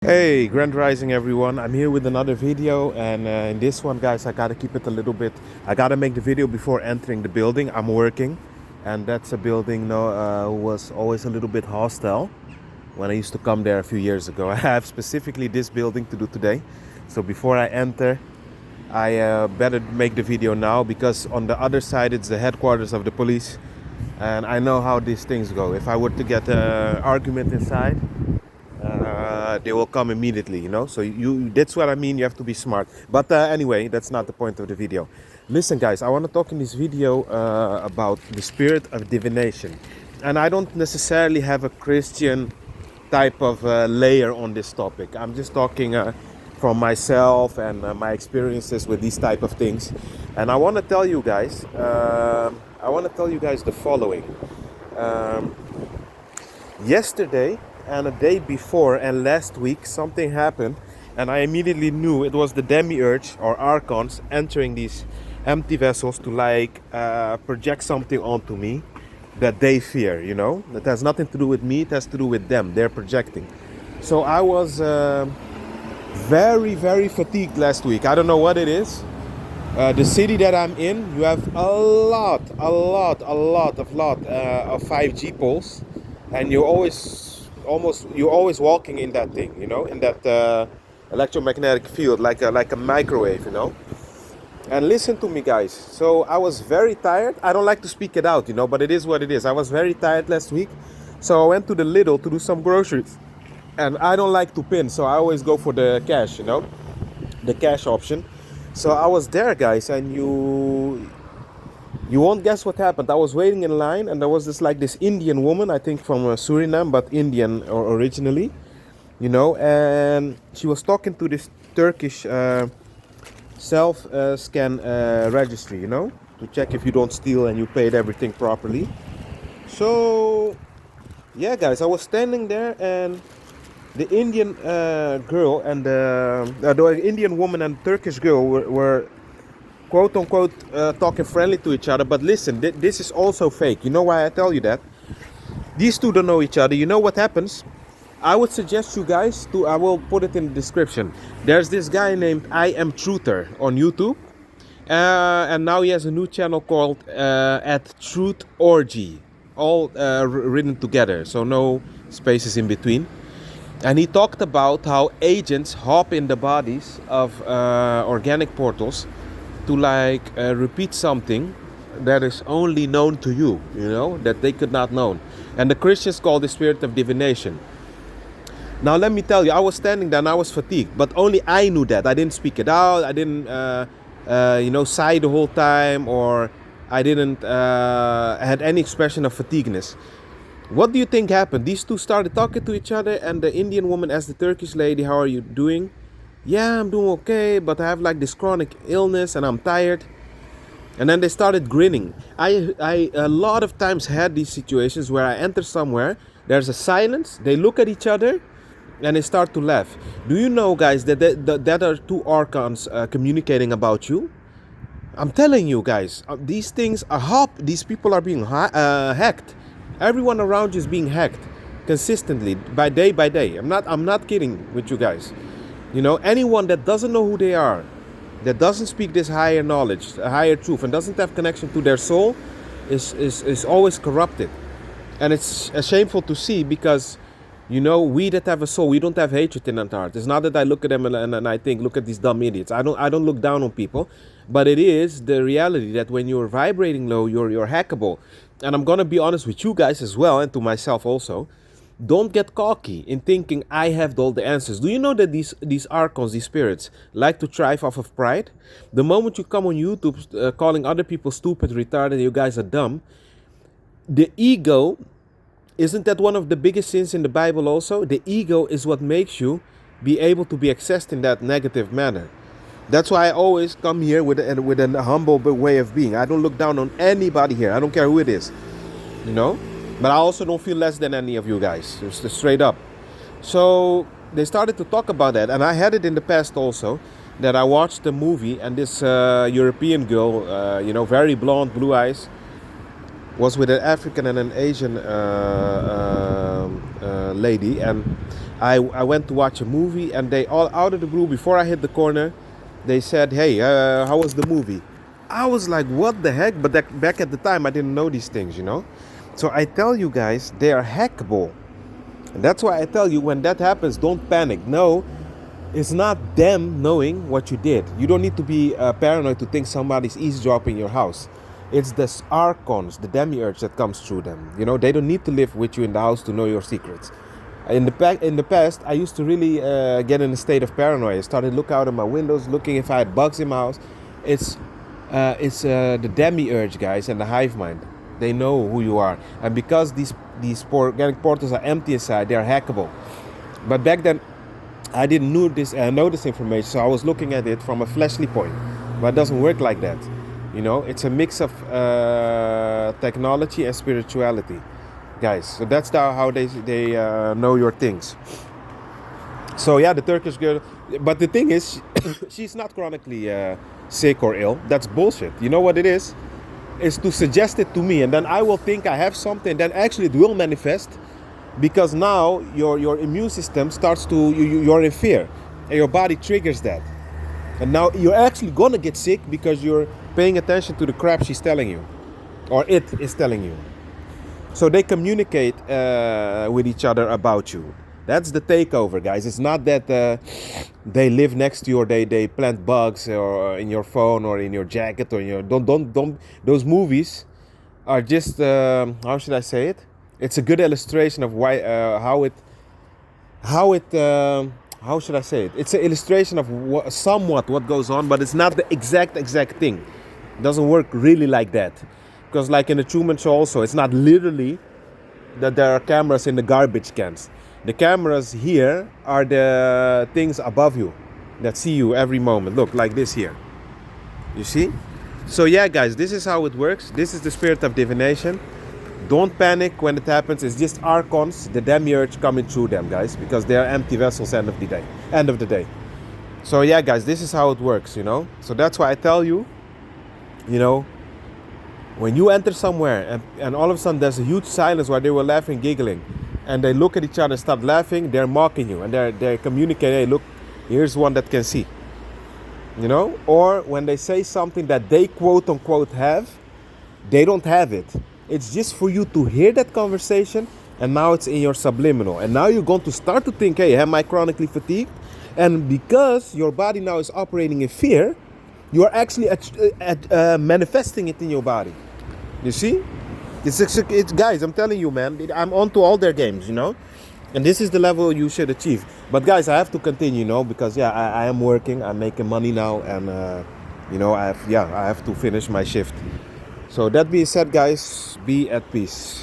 Hey, Grand Rising everyone. I'm here with another video, and in this one, guys, I gotta keep it a little bit. I gotta make the video before entering the building. I'm working, and that's a building was always a little bit hostile when I used to come there a few years ago. I have specifically this building to do today, so before I enter, I better make the video now because on the other side it's the headquarters of the police, and I know how these things go. If I were to get an argument inside, they will come immediately, so that's what I mean. You have to be smart, but anyway, that's not the point of the video. Listen, guys, I want to talk in this video about the spirit of divination, and I don't necessarily have a Christian type of layer on this topic. I'm just talking from myself and my experiences with these type of things, and I want to tell you guys the following. Yesterday and a day before and last week something happened, and I immediately knew it was the Demiurge or Archons entering these empty vessels to project something onto me that they fear. That has nothing to do with me, it has to do with them. They're projecting. So I was very, very fatigued last week. I don't know what it is. The city that I'm in, you have a lot of 5G poles, and you're always walking in that thing, in that electromagnetic field, like a microwave, And listen to me, guys. So I was very tired. I don't like to speak it out, but it is what it is. I was very tired last week, so I went to the Lidl to do some groceries, and I don't like to pin, so I always go for the cash, the cash option. So I was there, guys, and you won't guess what happened. I was waiting in line, and there was this Indian woman, I think from Suriname, but Indian originally, and she was talking to this Turkish self-scan registry, to check if you don't steal and you paid everything properly. So, yeah, guys, I was standing there, and the Indian girl and the Indian woman and Turkish girl were quote unquote talking friendly to each other. But listen, this is also fake. You know why I tell you that? These two don't know each other. You know what happens? I would suggest you guys to, I will put it in the description. There's this guy named I Am Truther on YouTube. And now he has a new channel called at Truth Orgy. All written together, so no spaces in between. And he talked about how agents hop in the bodies of organic portals to repeat something that is only known to you, that they could not know. And the Christians call the spirit of divination. Now let me tell you, I was standing there and I was fatigued, but only I knew that. I didn't speak it out. I didn't, sigh the whole time, or I didn't had any expression of fatigueness. What do you think happened? These two started talking to each other, and the Indian woman asked the Turkish lady, "How are you doing?" "Yeah, I'm doing okay, but I have this chronic illness and I'm tired." And then they started grinning. I a lot of times had these situations where I enter somewhere, there's a silence, they look at each other, and they start to laugh. Do you know, guys, that are two Archons communicating about you? I'm telling you, guys, these things are these people are being hacked. Everyone around you is being hacked consistently, by day. I'm not kidding with you guys. Anyone that doesn't know who they are, that doesn't speak this higher knowledge, a higher truth, and doesn't have connection to their soul, is always corrupted. And it's shameful to see, because we that have a soul, we don't have hatred in our heart. It's not that I look at them and I think, look at these dumb idiots. I don't look down on people, but it is the reality that when you're vibrating low, you're hackable. And I'm gonna be honest with you guys as well, and to myself also. Don't get cocky in thinking I have all the answers. Do you know that these Archons, these spirits, like to thrive off of pride? The moment you come on YouTube calling other people stupid, retarded, you guys are dumb, the ego, isn't that one of the biggest sins in the Bible also? The ego is what makes you be able to be accessed in that negative manner. That's why I always come here with a humble way of being. I don't look down on anybody here. I don't care who it is, But I also don't feel less than any of you guys, just straight up. So they started to talk about that, and I had it in the past also, that I watched a movie, and this European girl, very blonde, blue eyes, was with an African and an Asian lady, and I went to watch a movie, and they all out of the blue, before I hit the corner, they said, "Hey, how was the movie?" I was like, "What the heck?" But back at the time, I didn't know these things, you know. So I tell you guys, they are hackable, and that's why I tell you, when that happens, don't panic. No, it's not them knowing what you did. You don't need to be paranoid to think somebody's eavesdropping your house. It's the Archons, the Demiurge that comes through them. You know, they don't need to live with you in the house to know your secrets. In the past, I used to really get in a state of paranoia. I started looking out of my windows, looking if I had bugs in my house. It's the Demiurge, guys, and the hive mind. They know who you are, and because these organic portals are empty inside, they are hackable. But back then, I didn't know this information, so I was looking at it from a fleshly point. But it doesn't work like that. You know, it's a mix of technology and spirituality, guys. So that's how they know your things. So yeah, the Turkish girl. But the thing is, she's not chronically sick or ill. That's bullshit. You know what it is? Is to suggest it to me, and then I will think I have something. Then actually it will manifest, because now your immune system starts to you're in fear, and your body triggers that, and now you're actually gonna get sick because you're paying attention to the crap she's telling you, or it is telling you. So they communicate with each other about you. That's the takeover, guys. It's not that they live next to you, or they plant bugs or in your phone or in your jacket or in your don't. Those movies are just how should I say it? It's a good illustration of why how should I say it? It's an illustration of somewhat what goes on, but it's not the exact thing. It doesn't work really like that, because like in the Truman Show also, it's not literally that there are cameras in the garbage cans. The cameras here are the things above you that see you every moment. Look, like this here. You see? So yeah, guys, this is how it works. This is the spirit of divination. Don't panic when it happens. It's just Archons, the Demiurge, coming through them, guys, because they are empty vessels end of the day. So yeah, guys, this is how it works, you know. So that's why I tell you, you know, when you enter somewhere and all of a sudden there's a huge silence where they were laughing, giggling, and they look at each other and start laughing, they're mocking you, and they're communicating, hey, look, here's one that can see. You know? Or when they say something that they quote unquote have, they don't have it. It's just for you to hear that conversation, and now it's in your subliminal. And now you're going to start to think, hey, am I chronically fatigued? And because your body now is operating in fear, you're actually manifesting it in your body. You see? It's guys, I'm telling you, man, I'm onto all their games, you know? And this is the level you should achieve. But guys, I have to continue, you know, because yeah, I am working, I'm making money now, and you know, I have to finish my shift. So that being said, guys, be at peace.